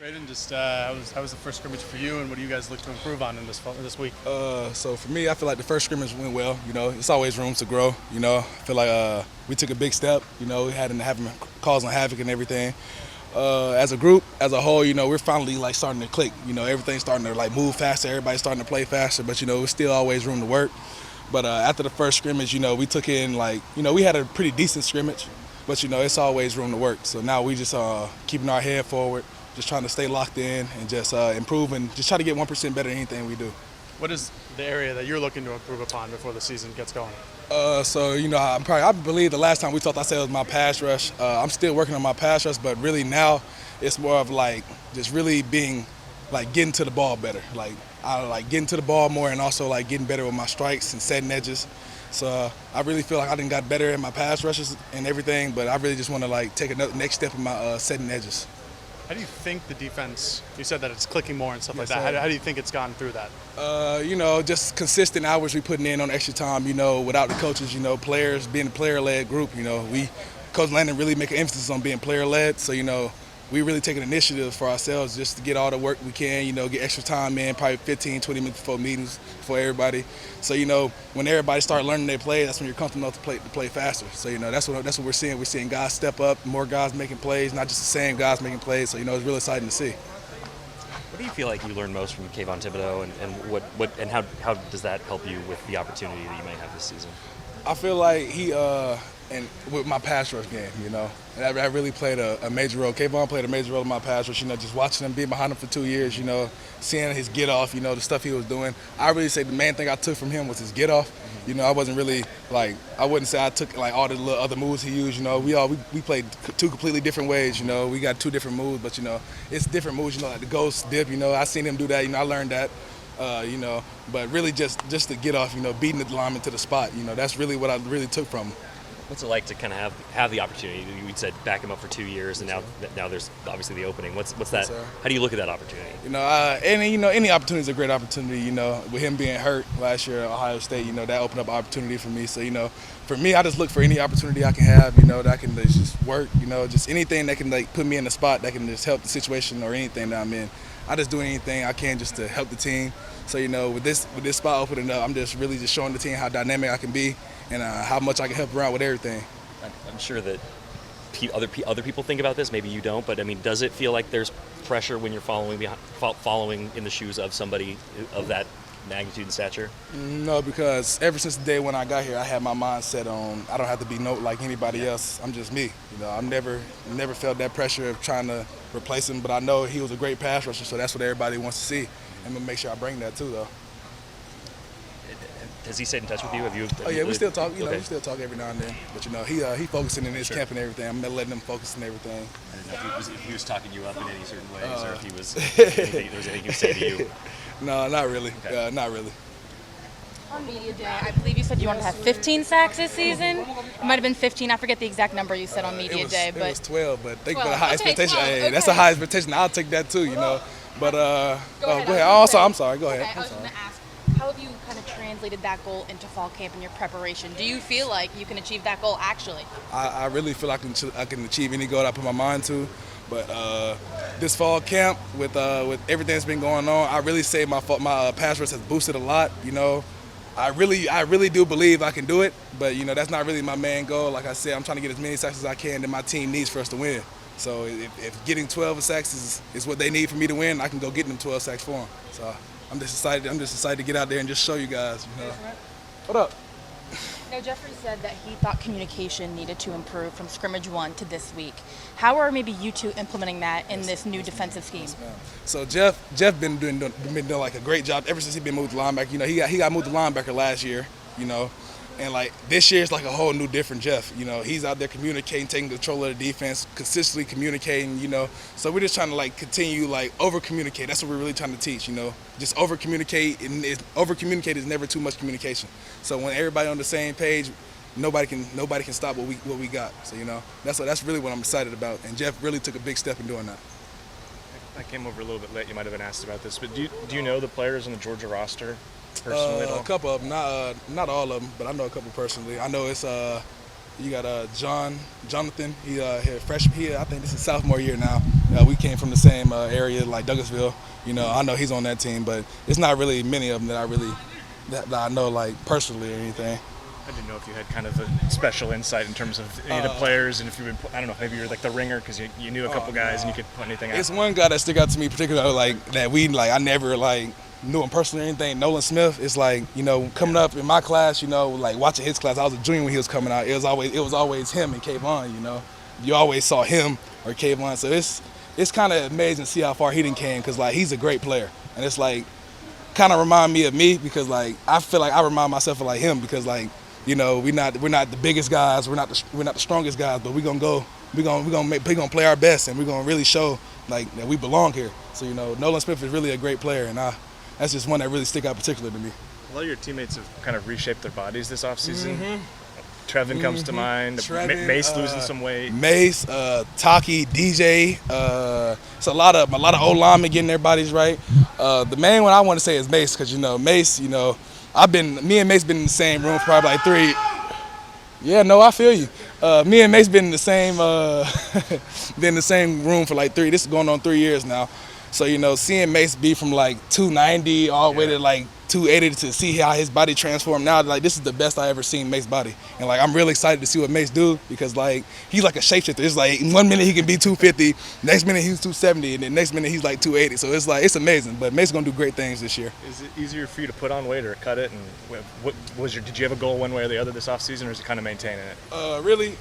Bradyn, just how was the first scrimmage for you, and what do you guys look to improve on in this week? So for me, I feel like the first scrimmage went well. It's always room to grow. I feel like we took a big step. We had in having causing havoc and everything. As a group, as a whole, we're finally like starting to click. Everything's starting to like move faster. Everybody's starting to play faster. But there's still always room to work. But after the first scrimmage, we took in we had a pretty decent scrimmage. But it's always room to work. So now we just keeping our head forward, just trying to stay locked in and just improve and just try to get 1% better than anything we do. What is the area that you're looking to improve upon before the season gets going? I believe the last time we talked, I said it was my pass rush. I'm still working on my pass rush, but really now it's more of like just really being like getting to the ball better. Like I like getting to the ball more and also like getting better with my strikes and setting edges. So I really feel like I done got better at my pass rushes and everything, but I really just want to like take another next step in my setting edges. How do you think the defense, you said that it's clicking more and stuff like Yes, that, how do you think it's gone through that? Just consistent hours we putting in on extra time, without the coaches, players, being a player-led group, Coach Landon really make an emphasis on being player-led, so, we really take an initiative for ourselves just to get all the work we can, get extra time in, probably 15, 20 minutes before meetings for everybody. So, when everybody start learning their play, that's when you're comfortable enough to play faster. So, that's what we're seeing. We're seeing guys step up, more guys making plays, not just the same guys making plays. So, it's really exciting to see. What do you feel like you learned most from Kvon Thibodeaux, and how does that help you with the opportunity that you might have this season? I feel like he and with my pass rush game, and that really played a major role. Kvon played a major role in my pass rush, just watching him, being behind him for 2 years, seeing his get off, the stuff he was doing. I really say the main thing I took from him was his get off. I wasn't really I wouldn't say I took like all the little other moves he used. We played two completely different ways. We got two different moves, but it's different moves. Like the ghost dip. I seen him do that. I learned that. But really just to get off. Beating the lineman to the spot. That's really what I really took from him. What's it like to kind of have the opportunity? You said back him up for 2 years, and now there's obviously the opening. What's that? How do you look at that opportunity? Any opportunity is a great opportunity. With him being hurt last year at Ohio State, that opened up opportunity for me. So for me, I just look for any opportunity I can have. That I can just work. Just anything that can like put me in the spot that can just help the situation or anything that I'm in. I just do anything I can just to help the team. So with this spot opening up, I'm just really just showing the team how dynamic I can be and how much I can help around with everything. I'm sure that other people think about this. Maybe you don't, but I mean, does it feel like there's pressure when you're following in the shoes of somebody of that magnitude and stature? No, because ever since the day when I got here, I had my mind set on I don't have to be like anybody else. I'm just me. I've never felt that pressure of trying to replace him, but I know he was a great pass rusher, so that's what everybody wants to see. I'm gonna make sure I bring that too, though. Has he stayed in touch with you? Oh yeah, we still talk. Okay. We still talk every now and then. But he focusing in his camp and everything. I'm letting him focus and everything. I didn't know if he was talking you up in any certain ways, or if he was there was anything he would say to you. No, not really. Okay. Not really. On media day, I believe you said you wanted to have 15 sacks this season. It might have been 15. I forget the exact number you said on media day, but it was 12. But think 12. about a high Okay, expectation. 12. Hey, that's a high expectation. I'll take that too. But Go ahead. ahead. Also, I'm sorry. Go ahead. Okay, I was going to ask, how have you kind of translated that goal into fall camp and your preparation? Do you feel like you can achieve that goal actually? I really feel like I can achieve any goal I put my mind to. But this fall camp, with everything that's been going on, I really say my pass rush has boosted a lot. I really do believe I can do it. But that's not really my main goal. Like I said, I'm trying to get as many sacks as I can that my team needs for us to win. So if getting 12 sacks is what they need for me to win, I can go get them 12 sacks for them. So I'm just excited to get out there and just show you guys. What up? Now, Jeffrey said that he thought communication needed to improve from scrimmage 1 to this week. How are maybe you two implementing that in this new defensive scheme? So Jeff been doing like a great job ever since he been moved to linebacker. He got moved to linebacker last year. And like this year it's like a whole new different Jeff. He's out there communicating, taking control of the defense, consistently communicating. So we're just trying to like continue like over communicate. That's what we're really trying to teach. Just over communicate, and over communicate is never too much communication. So when everybody on the same page, nobody can stop what we got. So that's really what I'm excited about. And Jeff really took a big step in doing that. I came over a little bit late. You might have been asked about this, but do you know the players on the Georgia roster personally at all? A couple of them, not all of them, but I know a couple personally. I know it's you got Jonathan. He freshman. I think this is sophomore year now. We came from the same area, like Douglasville. You know, I know he's on that team, but it's not really many of them that I know like personally or anything. I didn't know if you had kind of a special insight in terms of any of the players, and if you've been, I don't know, maybe you're like the ringer because you knew a couple guys and you could point anything out. It's one guy that stick out to me particularly, like that I never like knew him personally or anything. Nolan Smith. It's like, you know, coming up in my class, you know, like watching his class. I was a junior when he was coming out. It was always him and Kvon. You know, you always saw him or Kvon. So it's kind of amazing to see how far he done came, because like he's a great player, and it's like kind of remind me of me, because like I feel like I remind myself of like him, because like, you know, we're not the biggest guys, we're not the strongest guys, but we're gonna play our best, and we're gonna really show like that we belong here. So, you know, Nolan Smith is really a great player, and that's just one that really stick out particularly to me. A lot of your teammates have kind of reshaped their bodies this offseason. Trevin comes to mind. Trevin, Mace losing some weight. Mace, Taki, DJ. It's a lot of old linemen getting their bodies right. The main one I want to say is Mace, because, you know, Mace, you know, me and Mace been in the same room for probably like 3. Yeah, no, I feel you. Me and Mace been in the same room for like 3. This is going on 3 years now. So, you know, seeing Mace be from like 290 all the way to like 280, to see how his body transformed now, like this is the best I ever seen Mace's body. And like I'm really excited to see what Mace do, because like he's like a shapeshifter. It's like 1 minute he can be 250, next minute he's 270, and then next minute he's like 280. So it's like, it's amazing. But Mace's gonna do great things this year. Is it easier for you to put on weight or cut it? And did you have a goal one way or the other this offseason, or is it kind of maintaining it? Really,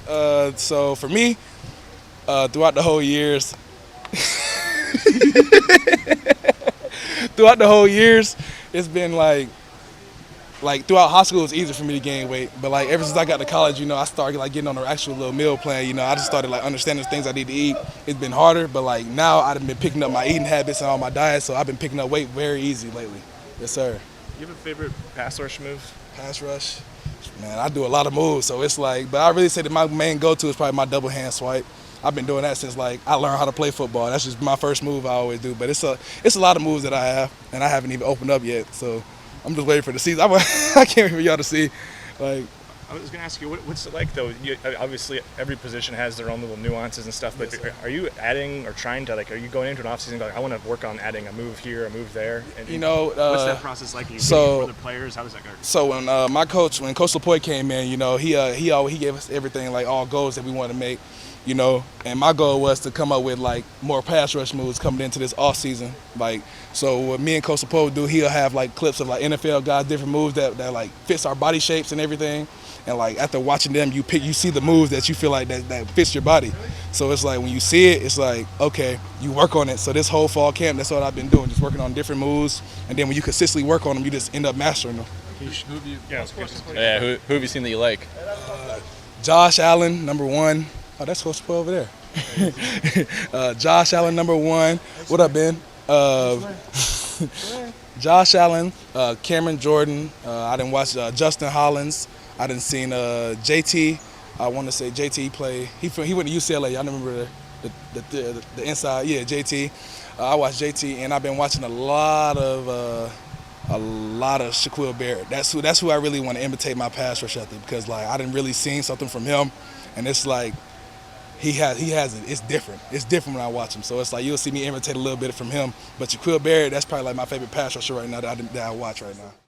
so for me, throughout the whole years, it's been like throughout high school, it's easy for me to gain weight. But like ever since I got to college, you know, I started like getting on an actual little meal plan. You know, I just started like understanding the things I need to eat. It's been harder, but like now I've been picking up my eating habits and all my diet, so I've been picking up weight very easy lately. Yes, sir. You have a favorite pass rush move? Pass rush? Man, I do a lot of moves, so it's like, but I really say that my main go-to is probably my double hand swipe. I've been doing that since like I learned how to play football. That's just my first move I always do. But it's a lot of moves that I have, and I haven't even opened up yet. So I'm just waiting for the season. I can't wait for y'all to see. Like, I was going to ask you, what's it like though? Obviously, every position has their own little nuances and stuff. But Yes, are you adding or trying to, like, are you going into an offseason like, I want to work on adding a move here, a move there? And you know, what's that process like? Are you so- for other players? How does that go? So when Coach Lapointe came in, you know, he gave us everything, like all goals that we wanted to make, you know, and my goal was to come up with like more pass rush moves coming into this off season. Like, so what me and Coach Lapointe do, he'll have like clips of like NFL guys, different moves that like fits our body shapes and everything. And like after watching them, you see the moves that you feel like that fits your body. So it's like when you see it, it's like, okay, you work on it. So this whole fall camp, that's what I've been doing, just working on different moves. And then when you consistently work on them, you just end up mastering them. Who have you seen that you like? Josh Allen, number 1. Oh, that's Coach Lapointe over there. Josh Allen, number 1. What up, Ben? Josh Allen, Cameron Jordan. I didn't watch Justin Hollins. I didn't seen JT. I want to say JT play. He went to UCLA. I remember the inside. Yeah, JT. I watched JT, and I've been watching a lot of Shaquille Barrett. That's who I really want to imitate my pass rush ethic, because like I didn't really seen something from him, and it's like he has it. It's different. It's different when I watch him. So it's like you'll see me imitate a little bit from him. But Shaquille Barrett, that's probably like my favorite pass rusher right now that I watch right now.